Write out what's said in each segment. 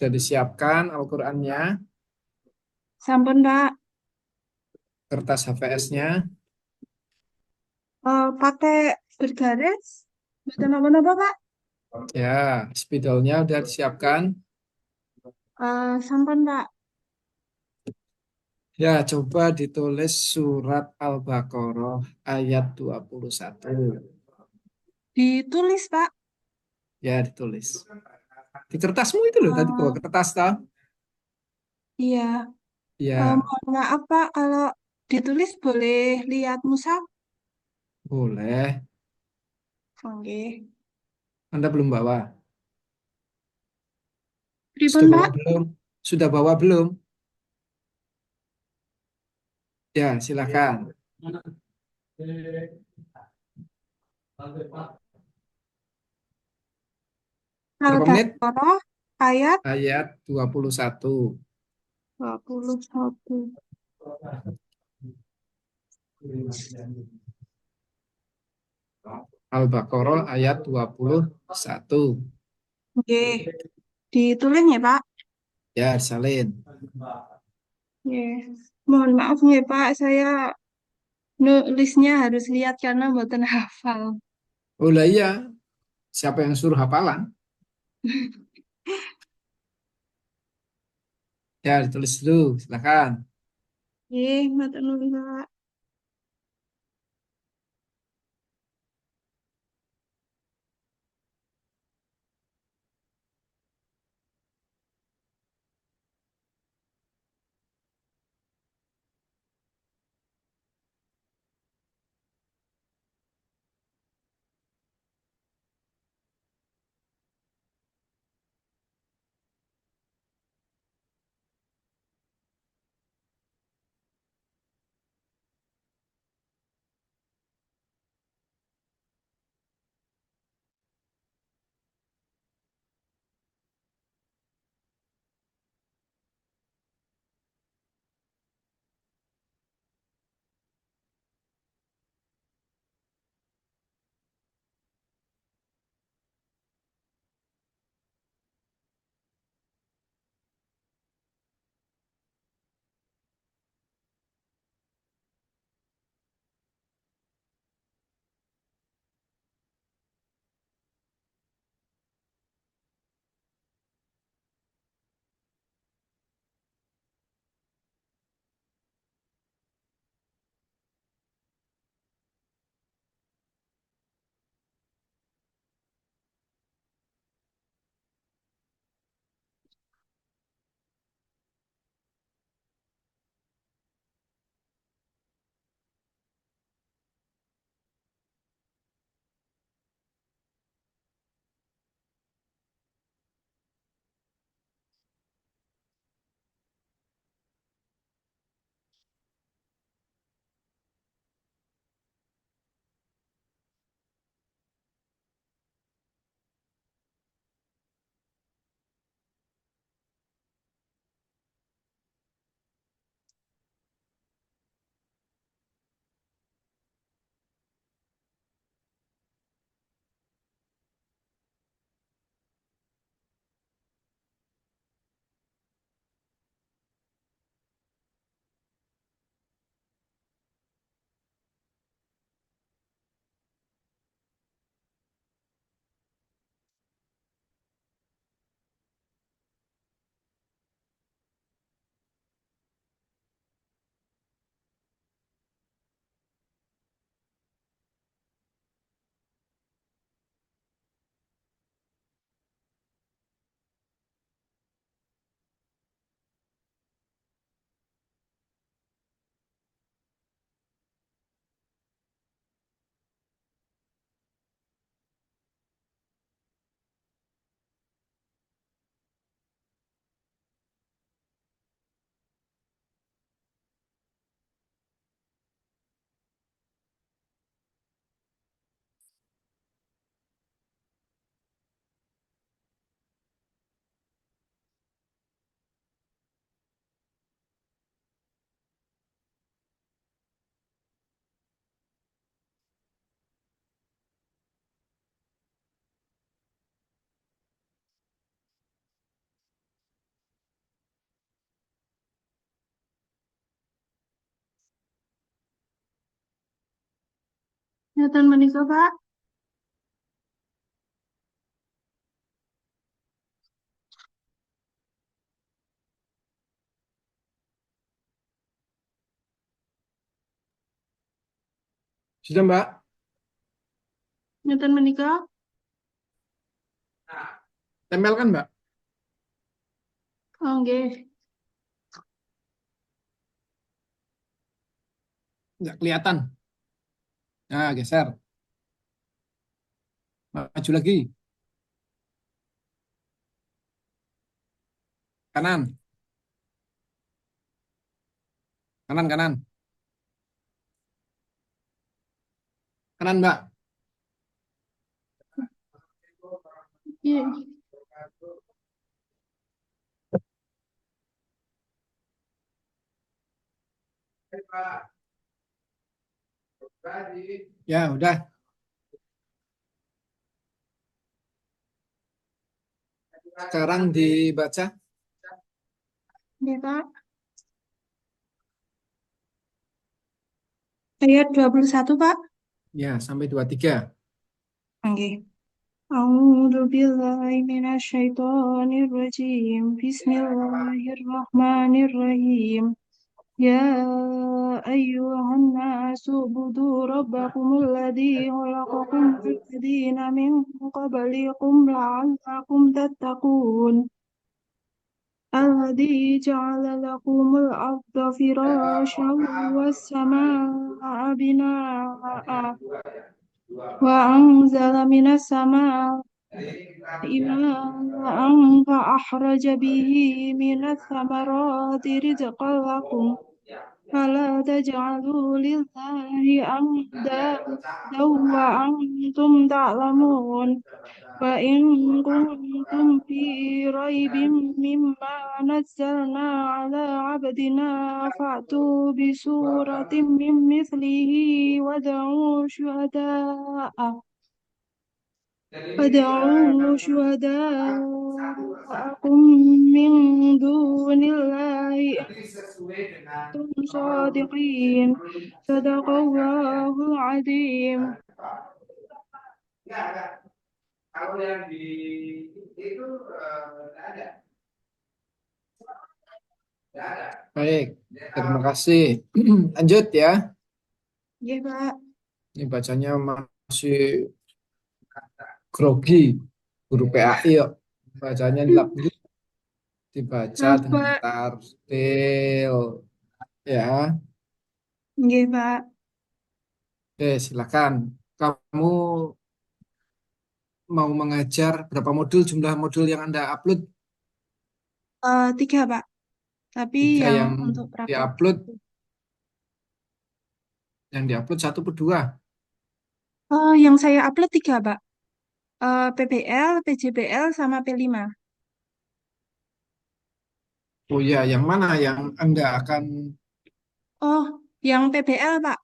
Sudah disiapkan Al-Qur'annya, Sampun, Pak. kertas HVS-nya. Pakai bergaris? Bukan apa-apa, Pak. Ya, spidolnya udah disiapkan. Sampun, Pak. Ya, coba ditulis surat Al-Baqarah ayat 21. Ditulis, Pak. Ya, ditulis. Di kertasmu itu loh, tadi bawa Eh, kertas tau? iya. Ya, Mohon maaf, Pak. Kalau ditulis boleh lihat mushaf? boleh. Oke. Anda belum bawa? Sudah Pripun, bawa Pak? belum? Sudah bawa belum? Ya, silakan. Berapa menit? Al-Baqarah ayat Ayat 21. 21. Al-Baqarah ayat 21. Oke. Ditulis ya, Pak? Ya, salin. Oke. Mohon maaf ya, Pak. Saya nulisnya harus lihat karena mboten hafal. Oh lah iya, siapa yang suruh hafalan? Ya, ditulis dulu, silakan. Oke, mboten nulis, Pak. Ngeten menika, Pak. Sudah, Mbak? Ngeten menika. Tempel kan, Mbak? Oh, nggih. Nggak kelihatan. Nah, geser. Maju lagi. Kanan. Kanan, kanan. Kanan, Mbak. Iya. Ya, udah. Sekarang dibaca. Nggih, Pak. Ayat 21, Pak. Ya, sampai 23. Nggih. A'udzu billahi minasyaitonir rajim. Bismillahirrahmanirrahim. Ya ayyuhan nasu ubudu rabbakumul ladzi khalaqakum wal ladzina min qablikum la'allakum tattaqun. الذي جعل لكم الأرض فراشا والسماء بناء وأنزل من السماء ماء فأخرج به من الثمرات رزقا لكم فلا تجعلوا لله أندادا وأنتم تعلمون وإن كنتم في ريب مما نزلنا على عبدنا فأتوا بسورة من مثله وادعوا شهداءكم من دون الله إن كنتم صادقين صدق الله العظيم. Baik, terima kasih. Lanjut ya. Ya, Pak. Ini bacanya masih grogi. Guru PAI yuk. Bacanya dilap dulu. Dibaca Maaf, dengan Pak. tartil. Ya, Ya, Pak. oke, silakan. Kamu mau mengajar berapa modul, jumlah modul yang Anda upload? 3, Pak. Tapi Tiga yang yang untuk praktek. diupload, satu per dua. Yang saya upload 3, Pak. PBL, PJBL, sama P5. Oh ya, yang mana yang Anda akan Oh, yang PBL, Pak.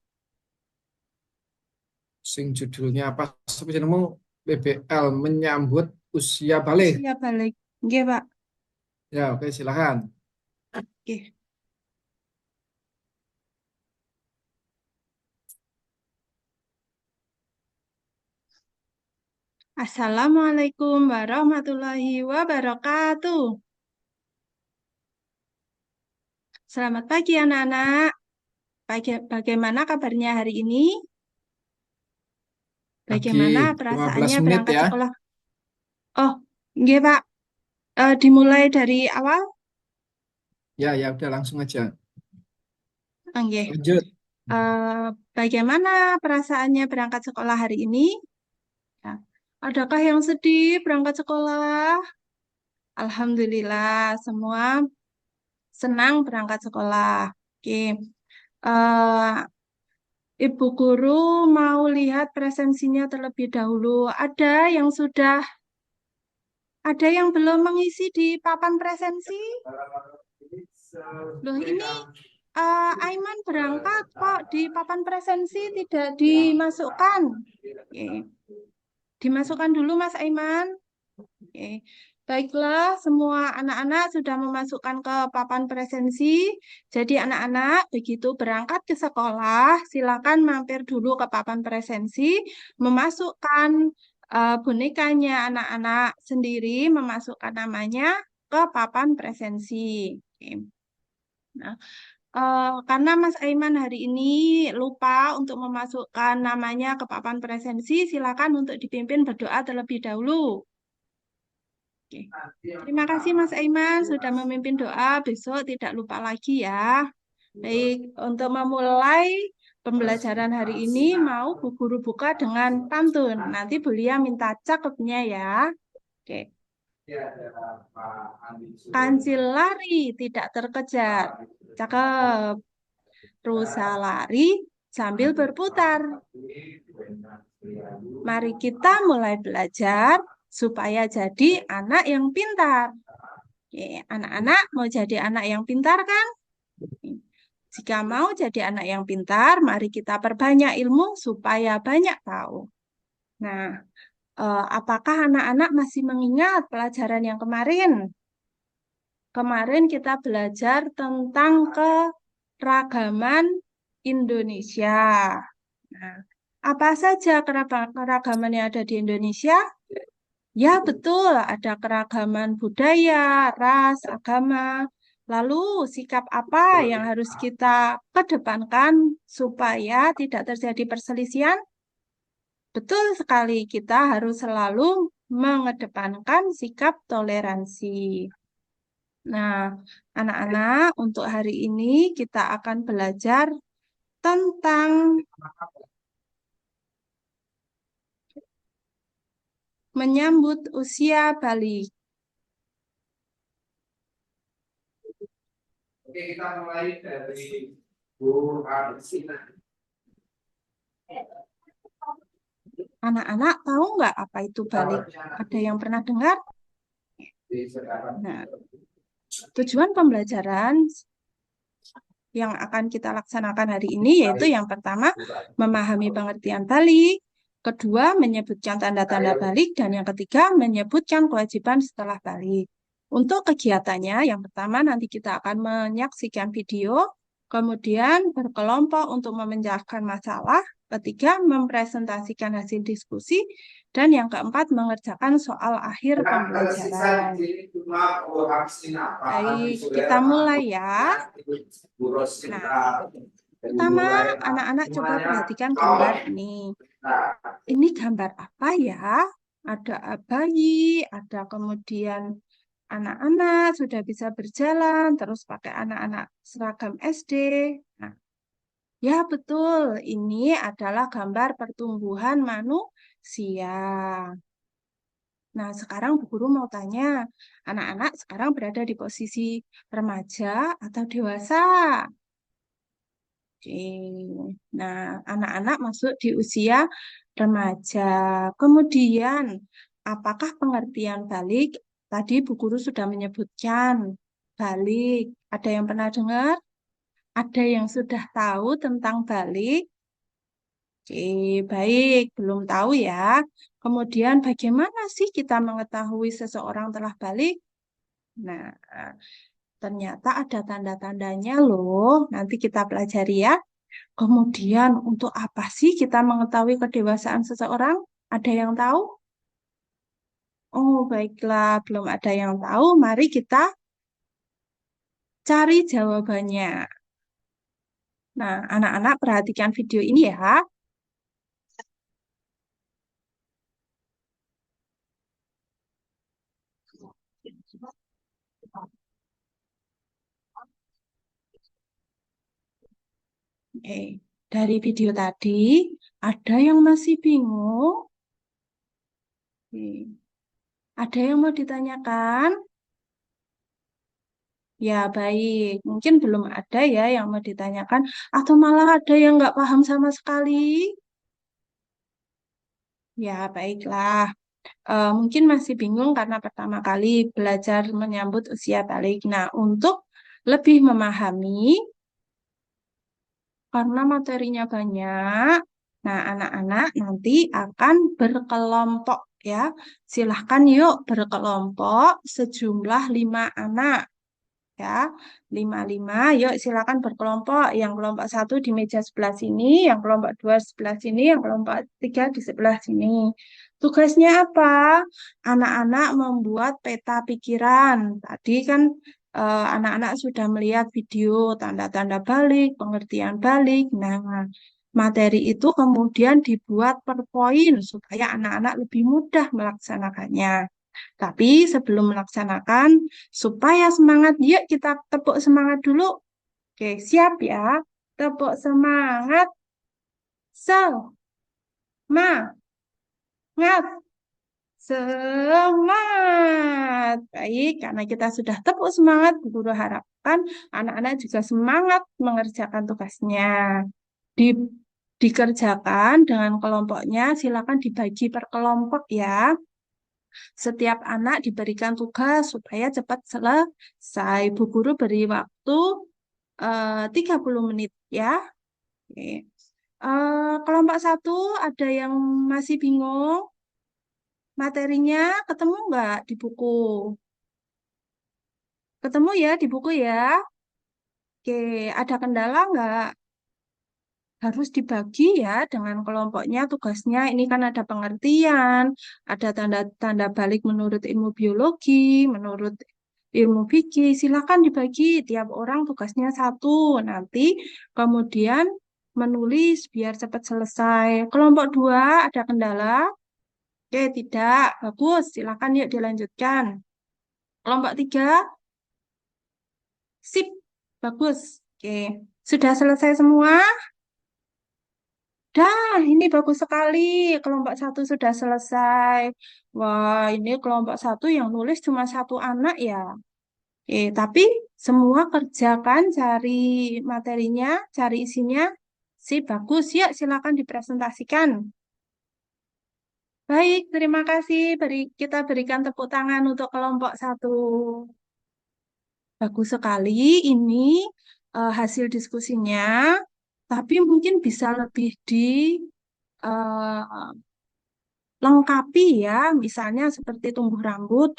sing judulnya apa? Sampai jenengmu BBL menyambut usia balik. Usia balik. Ya, Pak. Ya, oke, silakan. Oke. Assalamualaikum warahmatullahi wabarakatuh. Selamat pagi, anak-anak. Bagaimana kabarnya hari ini? Pagi Bagaimana 15 perasaannya menit berangkat ya. sekolah? Oh, nggih, Pak. Dimulai dari awal? Ya, ya udah langsung aja. Nggih. Lanjut. Eh, Bagaimana perasaannya berangkat sekolah hari ini? Ya. Adakah yang sedih berangkat sekolah? Alhamdulillah, semua senang berangkat sekolah. Oke. Eh, Ibu guru mau lihat presensinya terlebih dahulu. Ada yang belum mengisi di papan presensi? Loh, ini Aiman berangkat kok di papan presensi tidak dimasukkan. Oke. Dimasukkan dulu Mas Aiman. Oke. Baiklah, semua anak-anak sudah memasukkan ke papan presensi. Jadi anak-anak begitu berangkat ke sekolah, silakan mampir dulu ke papan presensi, memasukkan bonekanya anak-anak sendiri, memasukkan namanya ke papan presensi. Oke. Nah, karena Mas Aiman hari ini lupa untuk memasukkan namanya ke papan presensi, silakan untuk dipimpin berdoa terlebih dahulu. Oke. Terima kasih Mas Aiman sudah memimpin doa. Besok tidak lupa lagi ya. Baik, untuk memulai pembelajaran hari ini mau Bu Guru buka dengan pantun. Nanti Bu Lia minta cakepnya ya. Oke. Kancil lari tidak terkejar. Cakep. Rusa lari sambil berputar. Mari kita mulai belajar supaya jadi anak yang pintar. Oke, anak-anak mau jadi anak yang pintar kan? Jika mau jadi anak yang pintar, mari kita perbanyak ilmu supaya banyak tahu. Nah, apakah anak-anak masih mengingat pelajaran yang kemarin? Kemarin kita belajar tentang keragaman Indonesia. Nah, apa saja keragaman yang ada di Indonesia? Ya, betul. Ada keragaman budaya, ras, agama. Lalu, sikap apa yang harus kita kedepankan supaya tidak terjadi perselisihan? Betul sekali, kita harus selalu mengedepankan sikap toleransi. Nah, anak-anak, untuk hari ini kita akan belajar tentang menyambut usia balik. Oke, kita mulai dari Bu Arsina. Anak-anak tahu nggak apa itu balik? Ada yang pernah dengar? Nah, tujuan pembelajaran yang akan kita laksanakan hari ini yaitu yang pertama, memahami pengertian balik, kedua, menyebutkan tanda-tanda balik, dan yang ketiga, menyebutkan kewajiban setelah balik. Untuk kegiatannya, yang pertama nanti kita akan menyaksikan video, kemudian berkelompok untuk memecahkan masalah, ketiga, mempresentasikan hasil diskusi, dan yang keempat, mengerjakan soal akhir pembelajaran. Baik, kita mulai ya. Nah, pertama, anak-anak coba perhatikan gambar ini. Ini gambar apa ya? Ada bayi, ada kemudian anak-anak sudah bisa berjalan, terus pakai anak-anak seragam SD. Nah, ya betul, ini adalah gambar pertumbuhan manusia. Nah, sekarang Bu Guru mau tanya, anak-anak sekarang berada di posisi remaja atau dewasa? Oke. Nah, anak-anak masuk di usia remaja. Kemudian, apakah pengertian balik? Tadi Bu Guru sudah menyebutkan balik. Ada yang pernah dengar? Ada yang sudah tahu tentang balik? Oke, baik. Belum tahu ya. Kemudian, bagaimana sih kita mengetahui seseorang telah balik? Nah, ternyata ada tanda-tandanya loh. Nanti kita pelajari ya. Kemudian, untuk apa sih kita mengetahui kedewasaan seseorang? Ada yang tahu? Oh, baiklah, belum ada yang tahu. Mari kita cari jawabannya. Nah, anak-anak perhatikan video ini ya. Dari video tadi, ada yang masih bingung? Ada yang mau ditanyakan? Ya, baik. Mungkin belum ada ya yang mau ditanyakan, atau malah ada yang nggak paham sama sekali. Ya, baiklah. Mungkin masih bingung karena pertama kali belajar menyambut usia balik. Nah, untuk lebih memahami, karena materinya banyak, nah anak-anak nanti akan berkelompok. ya. Silahkan yuk berkelompok sejumlah 5 anak ya. 5-5, yuk silakan berkelompok. Yang kelompok 1 di meja sebelah sini, yang kelompok 2 sebelah sini, yang kelompok 3 di sebelah sini. Tugasnya apa? Anak-anak membuat peta pikiran. Tadi kan anak-anak sudah melihat video tanda-tanda balik, pengertian balik. Nah, materi itu kemudian dibuat per poin supaya anak-anak lebih mudah melaksanakannya. Tapi sebelum melaksanakan, supaya semangat, yuk kita tepuk semangat dulu. Oke, siap ya. Tepuk semangat. Semangat. Semangat. Baik, karena kita sudah tepuk semangat, guru harapkan anak-anak juga semangat mengerjakan tugasnya. Di, dikerjakan dengan kelompoknya, silakan dibagi per kelompok ya. Setiap anak diberikan tugas supaya cepat selesai. Bu guru beri waktu 30 menit ya. Oke. Kelompok 1 ada yang masih bingung? Materinya ketemu nggak di buku? Ketemu ya di buku ya. Oke, ada kendala nggak? Harus dibagi ya dengan kelompoknya tugasnya. Ini kan ada pengertian, ada tanda-tanda balik menurut ilmu biologi, menurut ilmu fikih. Silakan dibagi, tiap orang tugasnya satu. Nanti kemudian menulis biar cepat selesai. Kelompok 2 ada kendala? Oke, tidak. Bagus, silakan yuk dilanjutkan. Kelompok 3 sip. Bagus. Oke, sudah selesai semua? Dah, ini bagus sekali. Kelompok 1 sudah selesai. Wah, ini kelompok 1 yang nulis cuma satu anak ya. Tapi semua kerjakan, cari materinya, cari isinya. Sip, bagus. Ya, silakan dipresentasikan. Baik, terima kasih. Kita berikan tepuk tangan untuk kelompok 1. Bagus sekali ini hasil diskusinya. Tapi mungkin bisa lebih eh, lengkapi ya, misalnya seperti tumbuh rambut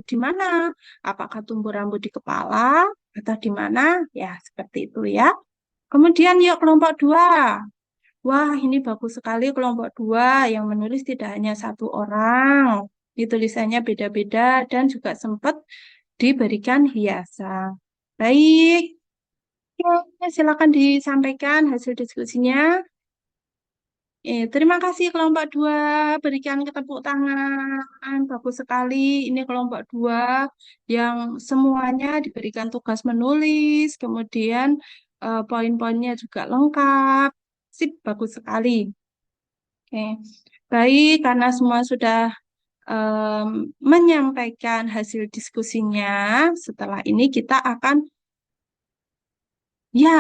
di mana? Apakah tumbuh rambut di kepala atau di mana? Ya, seperti itu ya. Kemudian yuk kelompok 2. Wah, ini bagus sekali kelompok 2 yang menulis tidak hanya satu orang. Di tulisannya beda-beda dan juga sempat diberikan hiasan. Baik, ya, silakan disampaikan hasil diskusinya. Terima kasih kelompok 2, berikan tepuk tangan. Bagus sekali. Ini kelompok 2 yang semuanya diberikan tugas menulis, kemudian poin-poinnya juga lengkap. Sip, bagus sekali. Oke. Baik, karena semua sudah em, menyampaikan hasil diskusinya, setelah ini kita akan, ya,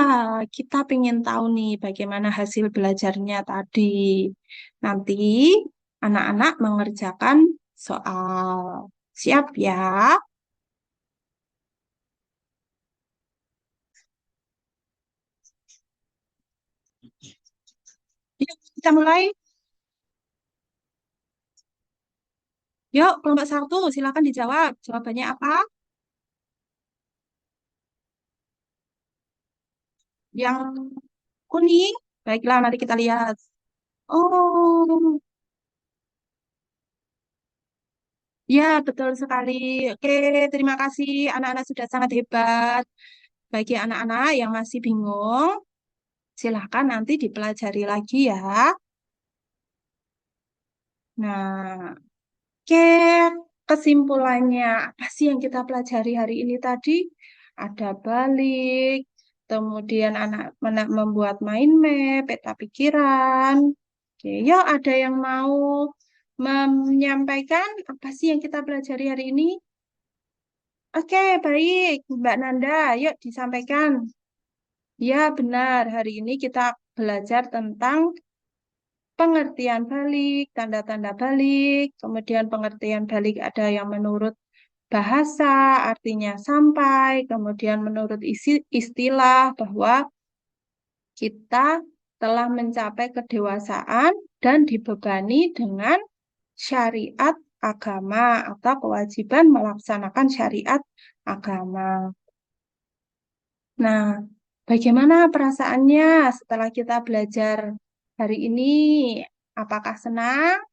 kita pengen tahu nih bagaimana hasil belajarnya tadi. Nanti anak-anak mengerjakan soal. Siap ya? Yuk, kita mulai. Yuk, kelompok 1, silakan dijawab. Jawabannya apa? Yang kuning? Baiklah, nanti kita lihat. Oh, ya, betul sekali. Oke, terima kasih. Anak-anak sudah sangat hebat. Bagi anak-anak yang masih bingung, silahkan nanti dipelajari lagi ya. Nah, oke, kesimpulannya apa sih yang kita pelajari hari ini tadi? Ada balik, kemudian anak membuat mind map, peta pikiran. Oke, yuk ada yang mau menyampaikan apa sih yang kita pelajari hari ini? Oke, baik, Mbak Nanda, yuk disampaikan. Ya, benar. Hari ini kita belajar tentang pengertian balik, tanda-tanda balik, kemudian pengertian balik ada yang menurut bahasa, artinya sampai, kemudian menurut isi istilah bahwa kita telah mencapai kedewasaan dan dibebani dengan syariat agama atau kewajiban melaksanakan syariat agama. Nah, bagaimana perasaannya setelah kita belajar hari ini? Apakah senang?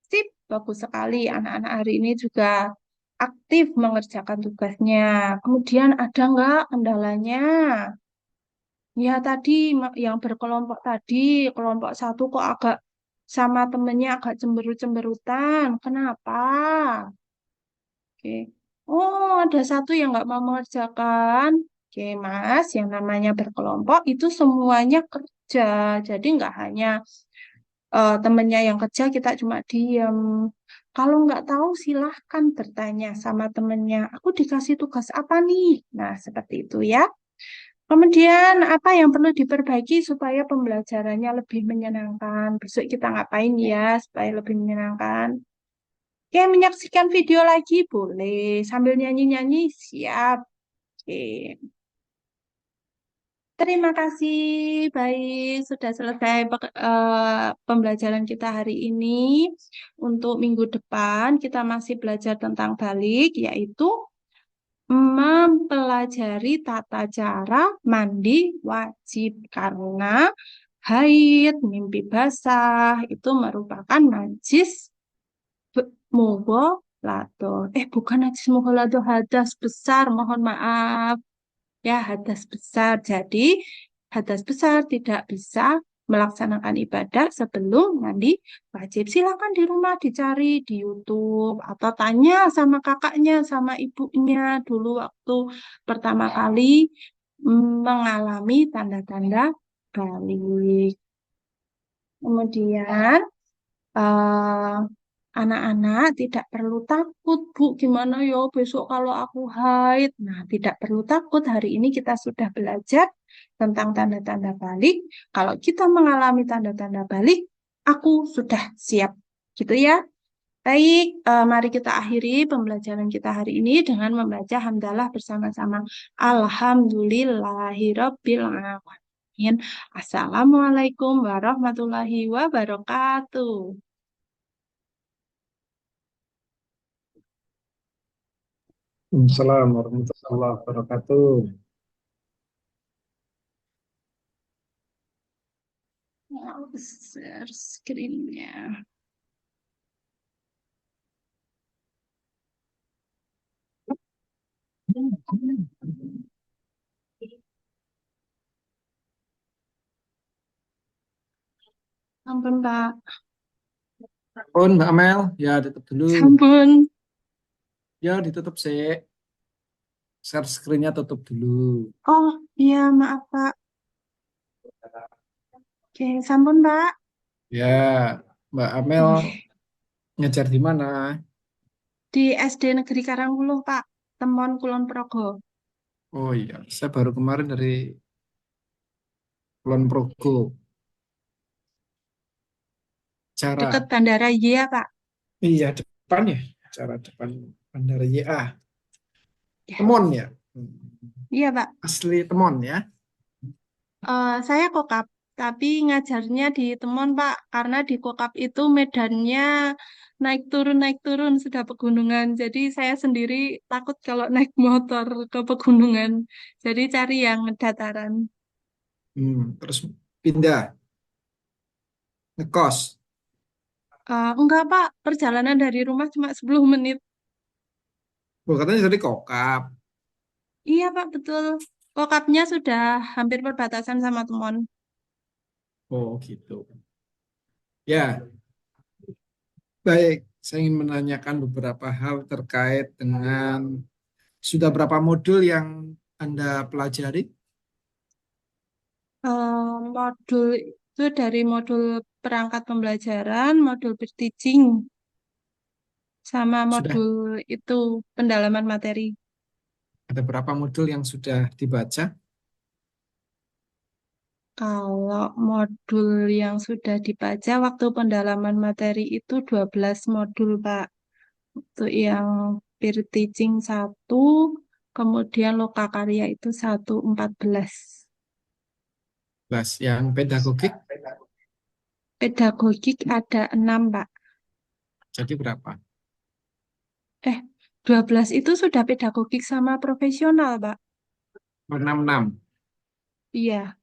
Sip, bagus sekali. Anak-anak hari ini juga aktif mengerjakan tugasnya. Kemudian ada nggak kendalanya? Ya tadi yang berkelompok tadi, kelompok satu kok agak sama temennya agak cemberut-cemberutan. Kenapa? Oke. Oh, ada satu yang nggak mau mengerjakan. Oke, Mas, yang namanya berkelompok itu semuanya kerja. Jadi nggak hanya temennya yang kerja, kita cuma diem. Kalau nggak tahu, silahkan bertanya sama temennya. Aku dikasih tugas apa nih? Nah, seperti itu ya. Kemudian, apa yang perlu diperbaiki supaya pembelajarannya lebih menyenangkan? Besok kita ngapain ya supaya lebih menyenangkan? Oke, menyaksikan video lagi boleh. Sambil nyanyi-nyanyi, siap. Oke. Terima kasih. Baik, sudah selesai pembelajaran kita hari ini. Untuk minggu depan, kita masih belajar tentang balik, yaitu mempelajari tata cara mandi wajib. Karena haid, mimpi basah, itu merupakan najis mughaladho. Bukan najis mughaladho, hadas besar, mohon maaf. Ya, hadas besar. Jadi, hadas besar tidak bisa melaksanakan ibadah sebelum mandi wajib. Silakan di rumah dicari di YouTube atau tanya sama kakaknya, sama ibunya dulu waktu pertama kali mengalami tanda-tanda balik. Kemudian, eh, anak-anak tidak perlu takut, Bu. Gimana ya besok kalau aku haid? Nah, tidak perlu takut. Hari ini kita sudah belajar tentang tanda-tanda balik. Kalau kita mengalami tanda-tanda balik, aku sudah siap. Gitu ya. Baik, mari kita akhiri pembelajaran kita hari ini dengan membaca hamdalah bersama-sama. Alhamdulillahirabbil alamin. Assalamualaikum warahmatullahi wabarakatuh. Assalamualaikum warahmatullahi wabarakatuh. Mau share screen-nya. Sampun, Pak. Pun Mbak Amel, ya ditutup dulu. Sampun. Ya ditutup sih. Share screen-nya tutup dulu. Oh, iya, maaf, Pak. Oke, sampun, Pak. Ya, Mbak Amel Ih, ngajar di mana? di SD Negeri Karanguluh, Pak. Temon Kulon Progo. Oh iya, saya baru kemarin dari Kulon Progo. Dekat Cara, Bandara Iya, Pak. iya depan ya, cara depan Bandara YA. Ya, Temon ya. iya, Pak. Asli Temon ya. Saya kokap, tapi ngajarnya di Temon, Pak. Karena di kokap itu medannya naik turun sudah pegunungan. Jadi saya sendiri takut kalau naik motor ke pegunungan. Jadi cari yang dataran. Terus pindah ngekos. Enggak, Pak. Perjalanan dari rumah cuma 10 menit. Oh, katanya dari kokap. Iya, Pak, betul. Kokapnya sudah hampir perbatasan sama Temon. Oh gitu. Ya, baik. Saya ingin menanyakan beberapa hal terkait dengan sudah berapa modul yang Anda pelajari? Modul itu dari modul perangkat pembelajaran, modul teaching, sama Sudah modul itu pendalaman materi. ada berapa modul yang sudah dibaca? Kalau modul yang sudah dibaca waktu pendalaman materi itu 12 modul, Pak. Untuk yang peer teaching satu, kemudian lokakarya itu 114. Yang pedagogik Pedagogik ada 6, Pak. Jadi berapa? Eh, 12 itu sudah pedagogik sama profesional, Pak. 66. Iya,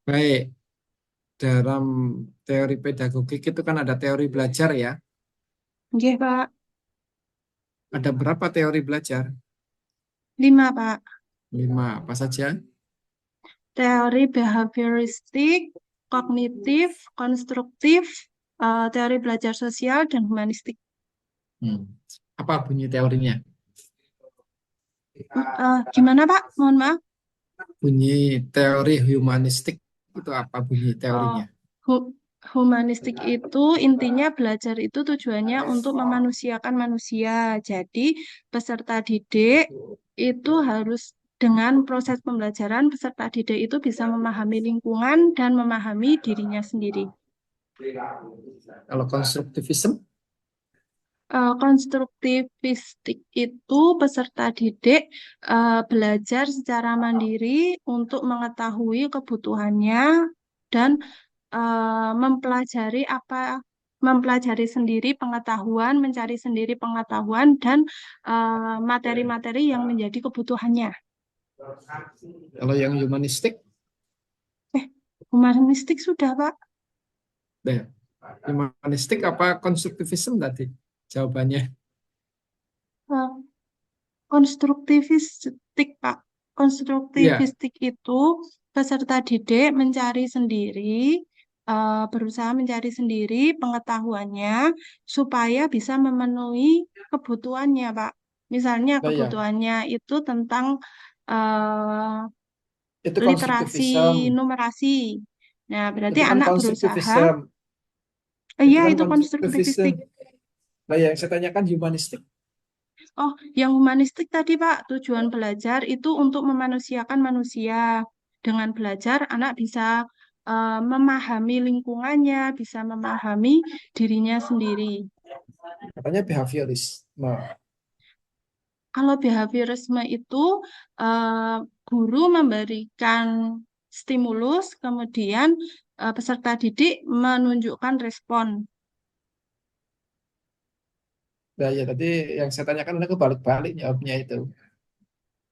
Baik, dalam teori pedagogik itu kan ada teori belajar ya. nggih, Pak. Ada berapa teori belajar? 5, Pak. 5. Apa saja? Teori behavioristik, kognitif, konstruktif, teori belajar sosial, dan humanistik. Hmm. Apa bunyi teorinya? Gimana, Pak? Mohon maaf. Bunyi teori humanistik itu apa bunyi Oh, teorinya? hu- humanistik itu intinya belajar itu tujuannya untuk memanusiakan manusia. Jadi, peserta didik itu harus dengan proses pembelajaran, peserta didik itu bisa memahami lingkungan dan memahami dirinya sendiri. Kalau konstruktivisme, Konstruktivistik itu peserta didik belajar secara mandiri untuk mengetahui kebutuhannya dan mempelajari sendiri pengetahuan, mencari sendiri pengetahuan dan materi-materi yang menjadi kebutuhannya. kalau yang humanistik, Eh, Humanistik sudah, Pak. deh, humanistik apa konstruktivisme tadi? Jawabannya. Eh, Konstruktivistik, Pak. Iya, Konstruktivistik itu peserta didik mencari sendiri, berusaha mencari sendiri pengetahuannya supaya bisa memenuhi kebutuhannya, Pak. Misalnya nah, ya. kebutuhannya itu tentang eh, Itu literasi konstruktivisme. numerasi. Nah, berarti Itu kan anak berusaha, konstruktivisme. Itu iya kan itu konstruktivisme. konstruktivistik. Nah, yang saya tanyakan humanistik. Oh, yang humanistik tadi, Pak, tujuan belajar itu untuk memanusiakan manusia. Dengan belajar, anak bisa memahami lingkungannya, bisa memahami dirinya sendiri. Katanya behaviorisme. Kalau behaviorisme itu eh, guru memberikan stimulus, kemudian peserta didik menunjukkan respon. Nah, ya tadi yang saya tanyakan adalah kebalik-balik jawabnya itu.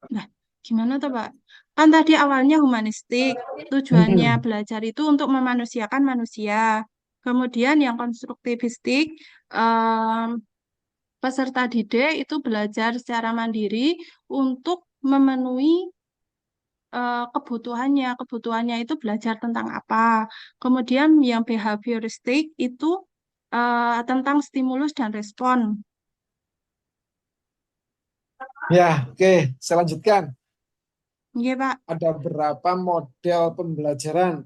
Nah, gimana tuh, Pak? Kan tadi awalnya humanistik, tujuannya Hmm. belajar itu untuk memanusiakan manusia. Kemudian yang konstruktivistik, em, peserta didik itu belajar secara mandiri untuk memenuhi kebutuhannya. Kebutuhannya itu belajar tentang apa. Kemudian yang behavioristik itu tentang stimulus dan respon. Ya, oke. Saya lanjutkan. Iya, Pak. Ada berapa model pembelajaran?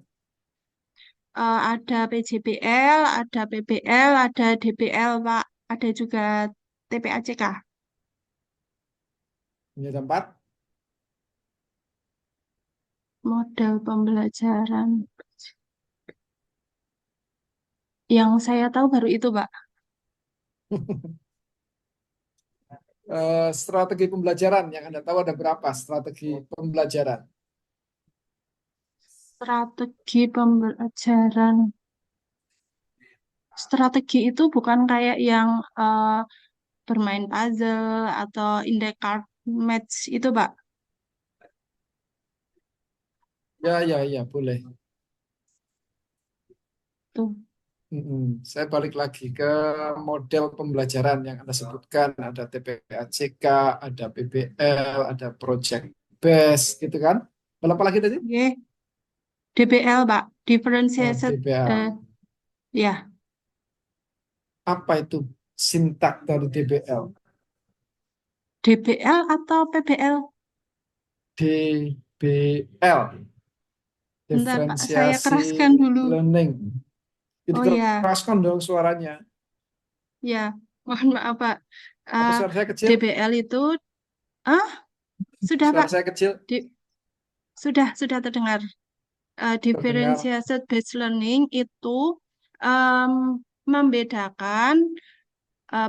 Ada PJBL, ada PBL, ada DBL, Pak. Ada juga TPACK. Ini ada 4. Model pembelajaran. Yang saya tahu baru itu, Pak. Strategi pembelajaran yang Anda tahu ada berapa strategi pembelajaran? Strategi pembelajaran. Strategi itu bukan kayak yang bermain puzzle atau index card match itu, Pak. Ya, ya, ya, boleh. Tuh. Saya balik lagi ke model pembelajaran yang Anda sebutkan. Ada TPACK, ada PBL, ada Project Base, gitu kan? Berapa lagi tadi? Oke. DBL, Pak. Oh, Differentiated. DBL. Ya. Apa itu sintak dari DBL? DBL atau PBL? DBL, Bentar, Pak. Saya Diferensiasi keraskan dulu. Learning. Jadi Oh ya, keraskan dong suaranya. ya. Mohon maaf, Pak. Apa Eh, suara saya kecil? DBL itu, ah, sudah, Suara Pak. saya kecil? Di- sudah terdengar. Terdengar. Differentiated based learning itu em, membedakan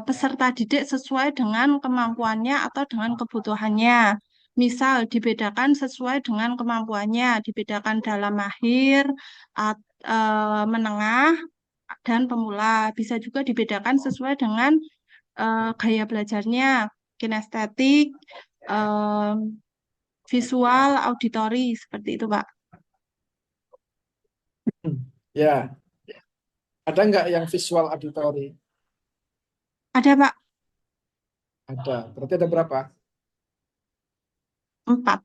peserta didik sesuai dengan kemampuannya atau dengan kebutuhannya. Misal, dibedakan sesuai dengan kemampuannya, dibedakan dalam mahir, menengah, dan pemula. Bisa juga dibedakan sesuai dengan gaya belajarnya, kinestetik, em, visual, auditori, seperti itu, Pak. Ya, ada nggak yang visual auditori? Ada, Pak, Ada. Berarti ada berapa? 4.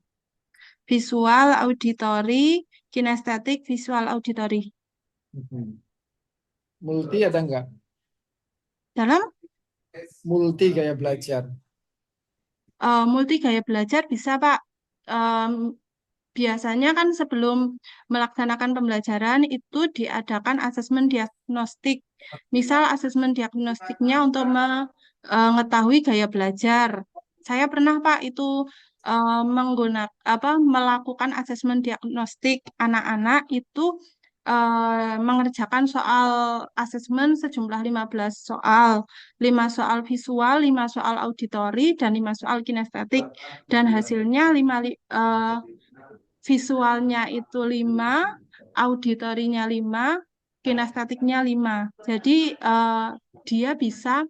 Visual, auditori, kinestetik, visual, auditori. Mhm. Multi ada nggak? Dalam Multi gaya belajar. multi gaya belajar bisa, Pak. Em, Biasanya kan sebelum melaksanakan pembelajaran itu diadakan asesmen diagnostik. Misal asesmen diagnostiknya untuk mengetahui gaya belajar. Saya pernah Pak itu menggunakan melakukan asesmen diagnostik anak-anak itu mengerjakan soal asesmen sejumlah 15 soal. 5 soal visual, 5 soal auditori, dan 5 soal kinestetik. Dan hasilnya visualnya itu 5, auditorinya 5, kinestetiknya 5. Jadi dia bisa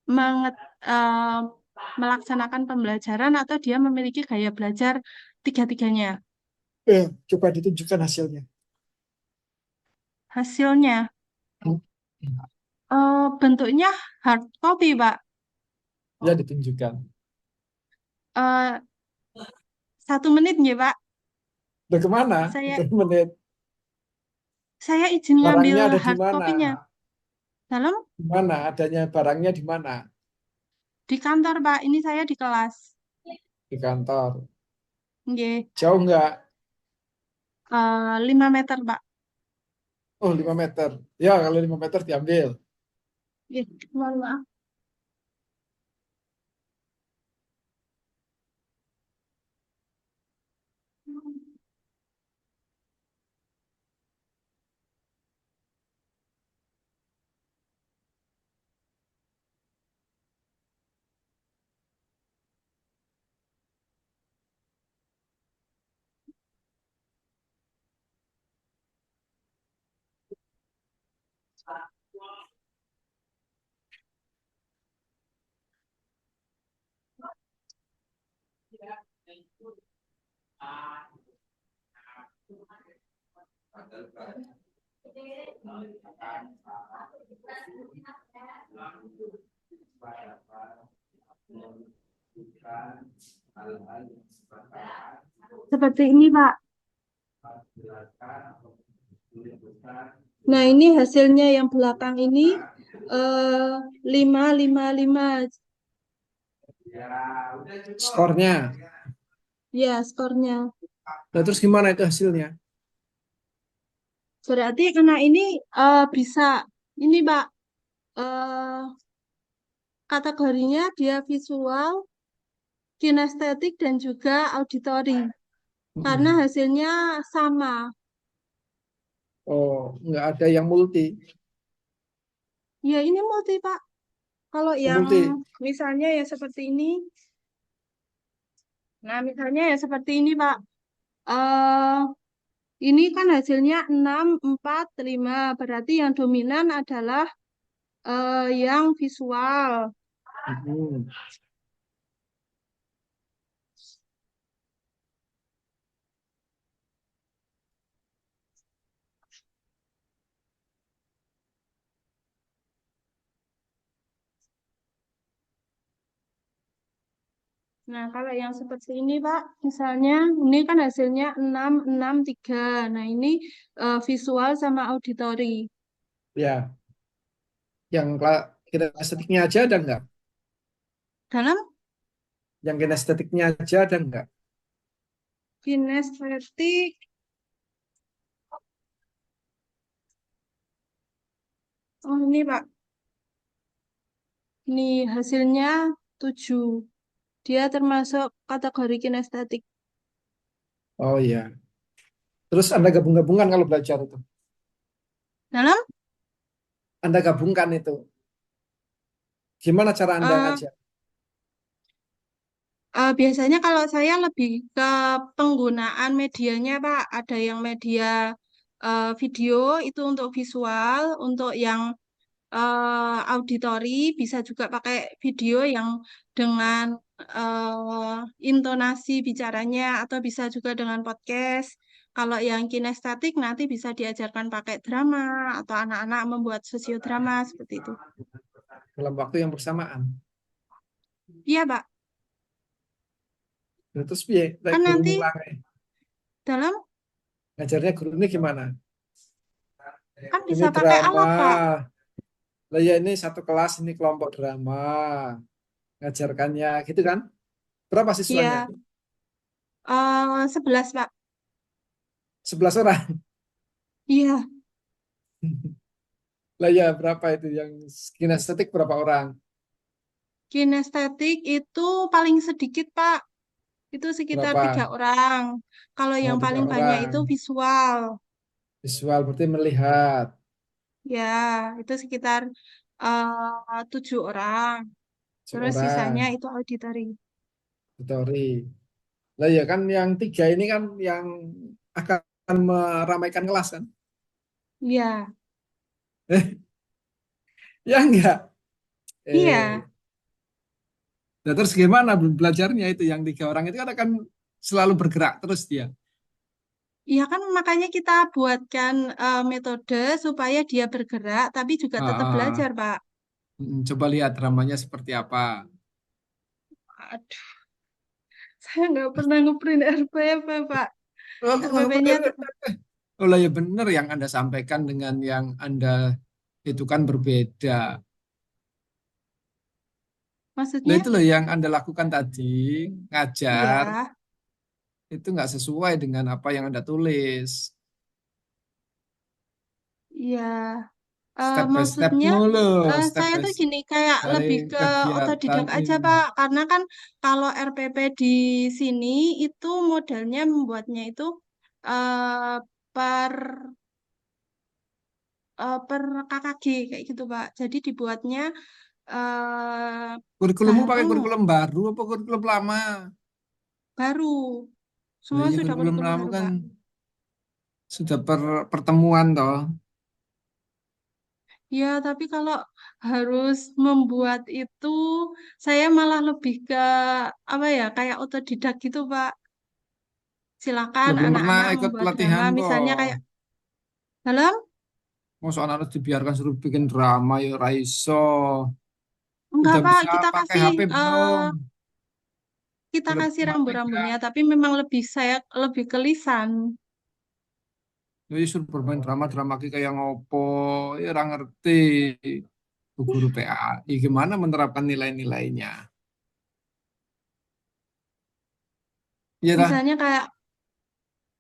menget- eh, melaksanakan pembelajaran atau dia memiliki gaya belajar tiga-tiganya. Coba ditunjukkan hasilnya. Hasilnya bentuknya hard copy, Pak. Ya, ditunjukkan. Eh, 1 menit ya, Pak. Udah kemana? Saya Itu menit. saya izin ngambil Barangnya ada di hard mana? copy-nya. Dalam Di mana? Adanya barangnya di mana? di kantor, Pak. Ini saya di kelas. Di kantor. Nggih. Jauh nggak? 5 meter, Pak. Oh, 5 meter. Ya, kalau 5 meter diambil. Nggih, mohon maaf. Seperti ini, Pak. Nah, ini hasilnya yang belakang ini 5, 5, 5. Skornya. Ya, skornya. Nah, terus gimana itu hasilnya? Berarti anak ini bisa, ini Pak, eh, kategorinya dia visual, kinestetik, dan juga auditori. Karena Mm-mm. hasilnya sama. Oh, nggak ada yang multi. Ya, ini multi, Pak. Kalau Oh, yang multi. misalnya ya seperti ini. Nah, misalnya ya seperti ini, Pak. eh Ini kan hasilnya 6, 4, 5. Berarti yang dominan adalah yang visual. Mm-mm. Nah, kalau yang seperti ini, Pak, misalnya ini kan hasilnya 6, 6, 3. Nah, ini visual sama auditori. Ya, yang kinestetiknya aja ada nggak? Dalam Yang kinestetiknya aja ada nggak? kinestetik, oh ini, Pak, ini hasilnya 7. Dia termasuk kategori kinestetik. Oh iya. Terus Anda gabung-gabungan kalau belajar itu. Dalam Anda gabungkan itu. Gimana cara Anda eh, ngajar? biasanya kalau saya lebih ke penggunaan medianya, Pak. Ada yang media video itu untuk visual, untuk yang auditori bisa juga pakai video yang dengan intonasi bicaranya atau bisa juga dengan podcast. Kalau yang kinestetik nanti bisa diajarkan pakai drama atau anak-anak membuat sosiodrama seperti itu. dalam waktu yang bersamaan. Iya, Pak. Nah, terus piye lek Kan guru nanti mulang dalam ngajarnya guru ini gimana? kan Ini bisa pakai drama. alat, Pak. Lah ya ini satu kelas ini kelompok drama. Ngajarkannya gitu kan? Berapa siswanya? Iya, 11, Pak. 11 orang. Iya, Lah ya berapa itu yang kinestetik berapa orang? kinestetik itu paling sedikit, Pak. Itu sekitar tiga Berapa? orang. Kalau Oh, yang tiga paling banyak itu orang. visual. Visual berarti melihat Ya, itu sekitar 7 orang. Terus seorang sisanya itu auditory. tutori. Lah ya kan yang tiga ini kan yang akan meramaikan kelas kan? Iya, Ya enggak? iya. Nah, terus gimana belajarnya itu yang tiga orang itu kan akan selalu bergerak terus dia. Iya kan makanya kita buatkan metode supaya dia bergerak tapi juga tetap Ah, belajar, Pak. coba lihat dramanya seperti apa. Aduh, saya nggak pernah ngeprint RPP, Pak. Oh, RPP-nya oh lah ya benar yang Anda sampaikan dengan yang Anda itu kan berbeda. Nah maksudnya? itu loh yang Anda lakukan tadi, ngajar, Iya, itu nggak sesuai dengan apa yang Anda tulis. iya. Step by step Maksudnya mulu, step saya by tuh step gini kayak dari lebih ke kegiatan otodidak aja ini. Pak, karena kan kalau RPP di sini itu modelnya membuatnya itu eh, per per KKG kayak gitu Pak. Jadi dibuatnya Kurikulummu pakai bareng kurikulum baru apa kurikulum lama? baru, Nah, semua iya sudah kurikulum kurikulum lama baru kan Pak. sudah pertemuan toh. Ya, tapi kalau harus membuat itu, saya malah lebih ke apa ya, kayak otodidak gitu Pak. Lo Silakan belum pernah anak-anak ikut membuat drama, pelatihan misalnya kayak toh. dalam Masa anak-anak dibiarkan suruh bikin drama ya Raiso. enggak Udah Pak, bisa kita pakai kasih HP belum? kita Udah kasih bisa rambu-rambunya, pegang. tapi memang lebih saya lebih ke lisan. Jadi suruh bermain drama-drama kayak ngopo. Ya orang ngerti. Bu guru PAI gimana menerapkan nilai-nilainya. Iya dah. Misalnya kayak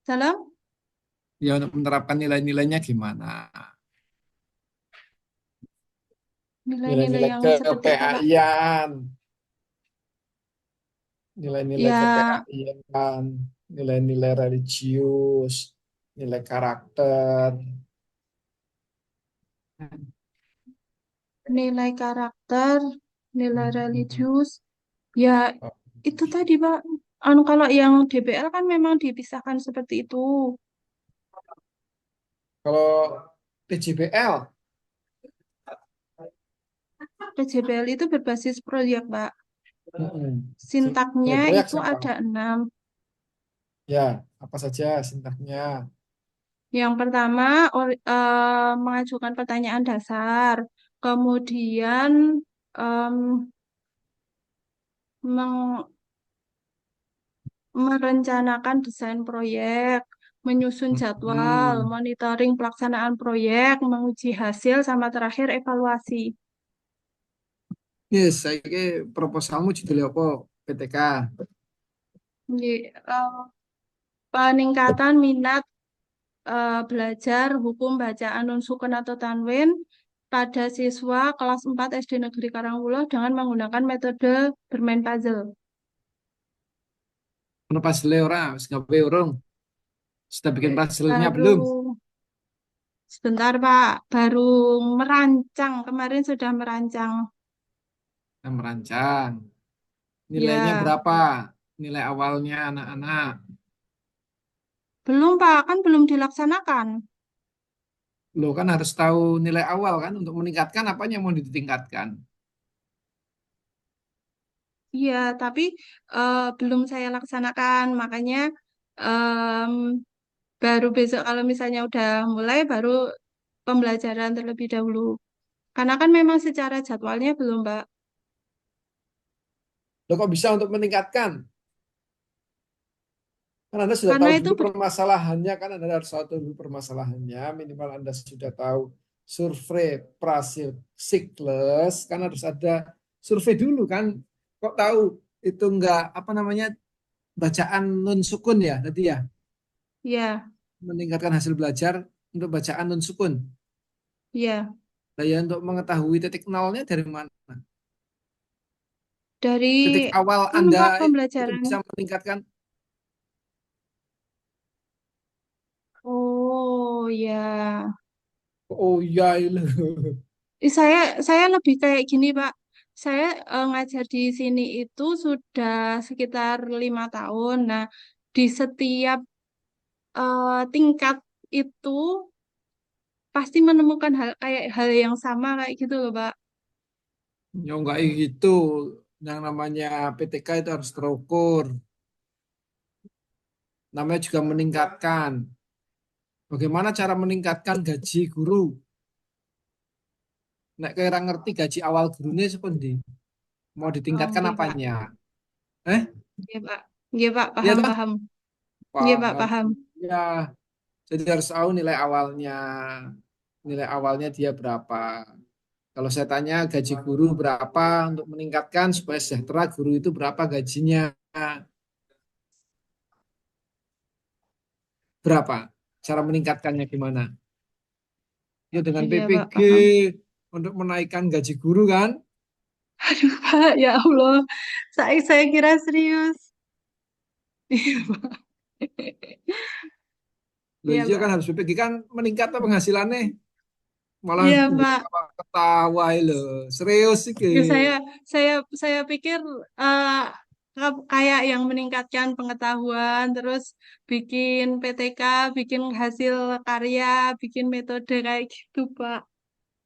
dalam Ya untuk menerapkan nilai-nilainya gimana. nilai-nilai Nilai-nilai yang seperti apa Pak? ke-PAI-an. Nilai-nilai Ya, ke-PAI-an. Nilai-nilai religius. Nilai karakter. nilai karakter, nilai religius, ya itu tadi Pak. Anu kalau yang DBL kan memang dipisahkan seperti itu. Kalau PJBL, PJBL itu berbasis proyek, Pak. mm-mm. Sintaknya Proyek itu apa? ada 6. Ya, apa saja sintaknya? Yang pertama, mengajukan pertanyaan dasar. Kemudian, em, meng- merencanakan desain proyek, menyusun jadwal, Hmm. monitoring pelaksanaan proyek, menguji hasil, sama terakhir evaluasi. Yes, saya ke proposalmu judulnya apa? PTK. Jadi, peningkatan minat belajar hukum bacaan non Sukun atau Tanwin pada siswa kelas 4 SD Negeri Karangwulo dengan menggunakan metode bermain puzzle. Ono puzzle ora, wis gawe urung. Sudah bikin puzzle-nya Baru belum? sebentar Pak, baru merancang, kemarin sudah merancang. Kita merancang. Nilainya Ya, berapa? Nilai awalnya anak-anak. belum Pak, kan belum dilaksanakan. Lo kan harus tahu nilai awal kan untuk meningkatkan apanya yang mau ditingkatkan. Iya, tapi belum saya laksanakan. Makanya em, baru besok kalau misalnya udah mulai, baru pembelajaran terlebih dahulu. Karena kan memang secara jadwalnya belum, Mbak. Lo kok bisa untuk meningkatkan? Kan Anda sudah Karena tahu itu dulu permasalahannya, kan Anda harus tahu dulu permasalahannya, minimal Anda sudah tahu survei prasil siklus, kan harus ada survei dulu kan. Kok tahu itu enggak apa namanya bacaan nun sukun ya tadi ya, ya, meningkatkan hasil belajar untuk bacaan nun sukun. ya, Nah, ya untuk mengetahui titik nolnya dari mana? dari Titik awal Pak Anda itu pembelajaran. bisa meningkatkan. Oh ya. Oh iya, iya. Saya lebih kayak gini, Pak. Saya ngajar di sini itu sudah sekitar 5 tahun. Nah, di setiap tingkat itu pasti menemukan hal yang sama kayak gitu loh, Pak. Ya enggak gitu. Yang namanya PTK itu harus terukur. Namanya juga meningkatkan. Bagaimana cara meningkatkan gaji guru? Nek kira ngerti gaji awal gurunya seperti mau ditingkatkan Oke, Pak. apanya? Eh, Iya, Pak. Iya, Pak. iya Paham, toh? paham. Iya, Pak. Paham. Paham. Ya, jadi harus tahu nilai awalnya. Nilai awalnya dia berapa? Kalau saya tanya gaji guru berapa untuk meningkatkan supaya sejahtera guru itu berapa gajinya? Berapa? Cara meningkatkannya gimana? Ya dengan Iya, Pak. PPG Paham. untuk menaikkan gaji guru kan? Aduh, Pak. Ya Allah. Saya kira serius. Iya, Pak. Loh Iya, iya kan Pak. harus PPG kan meningkat apa penghasilannya? Malah Iya, gue Pak. ketawa loh. Serius sih. Ya, saya pikir eh, kayak yang meningkatkan pengetahuan, terus bikin PTK, bikin hasil karya, bikin metode kayak gitu, Pak.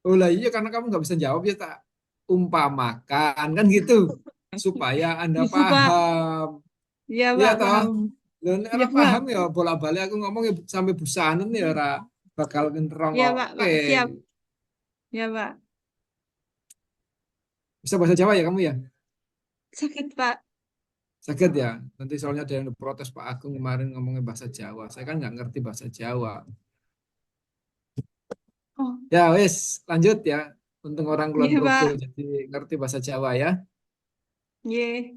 Oh lah iya karena kamu nggak bisa jawab ya tak umpamakan kan gitu supaya Anda Gitu, Pak. paham. Iya, Iya Pak, toh? paham. Loh nek Iya, ora Pak. paham ya bolak-balik aku ngomong ya sampai busanen ya ora bakal Iya, Pak, ngerongokke. Pak. Siap. Iya, Pak. Bisa bahasa Jawa ya kamu ya? Sakit, Pak. Sakit ya. Nanti soalnya ada yang protes Pak Agung kemarin ngomongnya bahasa Jawa. Saya kan nggak ngerti bahasa Jawa. Oh, Ya wis, lanjut ya. Untung orang Kulon iya, Progo Pak. jadi ngerti bahasa Jawa ya. Iya,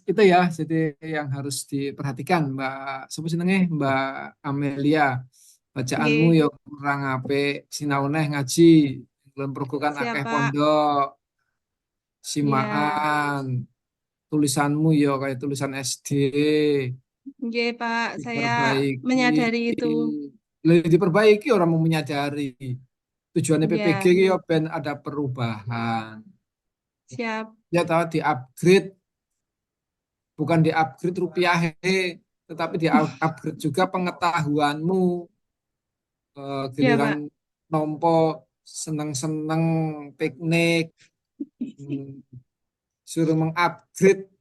Itu ya, jadi yang harus diperhatikan Mbak, siapa senengnya Mbak Amelia. Bacaanmu iya. ya kurang apik, sinau neh ngaji. Kulon Progo kan Siap, akeh Pak. pondok, Iya. simaan, tulisanmu ya kayak tulisan SD, Iya, Pak. Saya diperbaiki. menyadari itu. Lebih diperbaiki orang mau menyadari. Tujuannya PPG Iya, ki ya ben ada perubahan. siap. Ya tahu di-upgrade, bukan di-upgrade rupiah, tetapi di-upgrade juga pengetahuanmu. Iya, Giliran Pak. nompo seneng-seneng piknik, hmm, suruh mengupgrade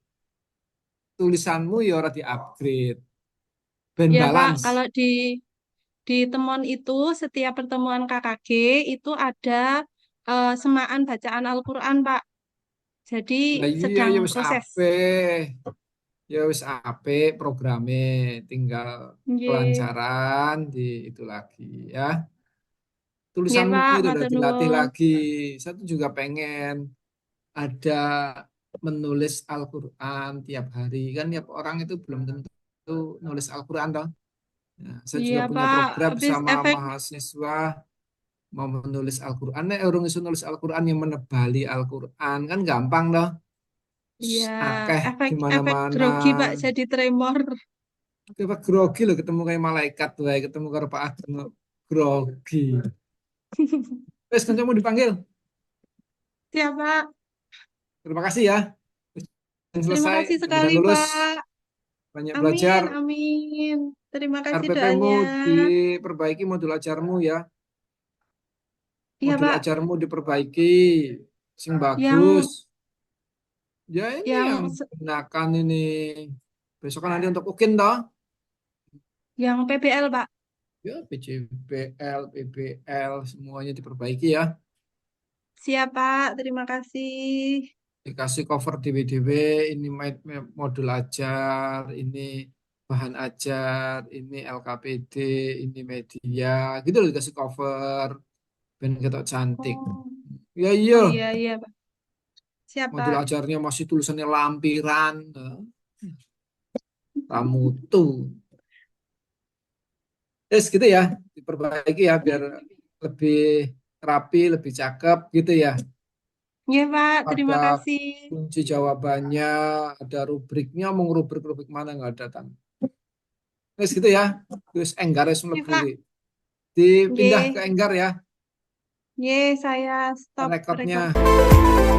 tulisanmu ya ora di-upgrade. Ben Ya, Pak, balance. kalau di temuan itu, setiap pertemuan KKG itu ada semaan bacaan Al-Quran, Pak. Jadi Lah iya sedang ya wis proses. apik. Ya wis apik programnya, tinggal Nggih, kelancaran di itu lagi ya. nggih, Tulisanmu Pak, itu udah matur dilatih nuwun. lagi. Saya tuh juga pengen ada menulis Al-Quran tiap hari. Kan tiap orang itu belum tentu nulis Al-Quran toh. Nah, saya Iya, juga punya Pak, program habis bersama efek. mahasiswa mau menulis Al-Quran. Nek urung iso nulis Al-Quran yang menebali Al-Quran kan gampang toh. Iya, Akeh di efek mana-mana. grogi, Pak, jadi tremor. Kita grogi loh ketemu kayak malaikat tuh, ketemu karo Pak Ageng grogi. Wes kancamu dipanggil. Siap, Pak. Terima kasih ya. Yang Terima selesai, kasih mudah sekali, lulus. Pak. Banyak Amin, belajar. amin. Terima kasih RPP-mu doanya. diperbaiki, modul ajarmu ya. Iya, Modul Pak. ajarmu diperbaiki. Sing bagus. Yang Ya ini yang yang se- gunakan ini. Besok kan nanti untuk UKIN toh. yang PBL, Pak. Ya PJBL, PBL semuanya diperbaiki ya. Siap, Pak. Terima kasih. Dikasih cover DW-DW, ini modul ajar, ini bahan ajar, ini LKPD, ini media, gitu loh dikasih cover, ben ketok cantik. Oh, Ya oh iya, iya, iya, Pak. Siap, modul Pak. ajarnya masih tulisannya lampiran, ramutu. Terus gitu ya, diperbaiki ya biar lebih rapi, lebih cakep gitu ya. Iya, Pak. Ada Terima kasih. kunci jawabannya, ada rubriknya, mau rubrik-rubrik mana nggak ada Tan. Terus gitu ya, terus Enggar wis Iya, mlebu Pak. Ri. Dipindah ke Ye, Enggar ya, ye, saya stop rekodnya. record.